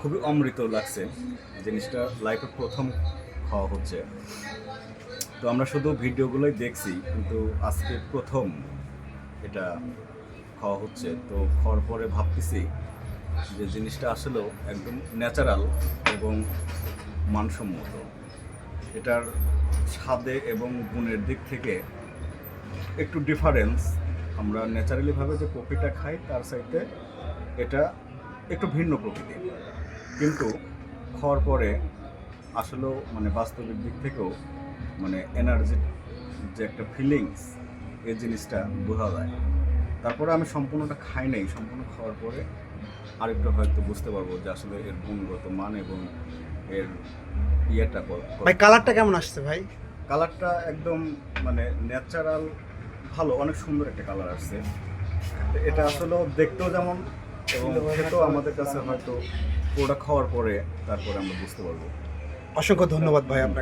খুবই অমৃত লাগছে জিনিসটা, লাইফে প্রথম খাওয়া হচ্ছে। তো আমরা শুধু ভিডিওগুলোই দেখছি, কিন্তু আজকে প্রথম এটা খাওয়া হচ্ছে। তো খাওয়ার পরে ভাবতেছি যে জিনিসটা আসলেও একদম ন্যাচারাল এবং মানসম্মত। এটার স্বাদে এবং গুণের দিক থেকে একটু ডিফারেন্স। আমরা ন্যাচারালিভাবে যে কফিটা খাই তার সাথে এটা একটু ভিন্ন প্রকৃতির, কিন্তু খাওয়ার পরে আসলেও মানে বাস্তবিক দিক থেকেও মানে এনার্জি যে একটা ফিলিংস, এই জিনিসটা বোঝা যায়। তারপরে আমি সম্পূর্ণটা খাই নাই, সম্পূর্ণ খাওয়ার পরে আরেকটু হয়তো বুঝতে পারবো যে আসলে এর গুণগত মান এবং এর ইয়েটা ভাই কালারটা কেমন আসছে ভাই? কালারটা একদম মানে ন্যাচারাল, ভালো, অনেক সুন্দর একটা কালার আসছে। তো এটা আসলেও দেখতেও যেমন এবং খেতেও আমাদের কাছে হয়তো পুরোটা খাওয়ার পরে তারপরে আমরা বুঝতে পারবো। অসংখ্য ধন্যবাদ ভাই আপনাকে।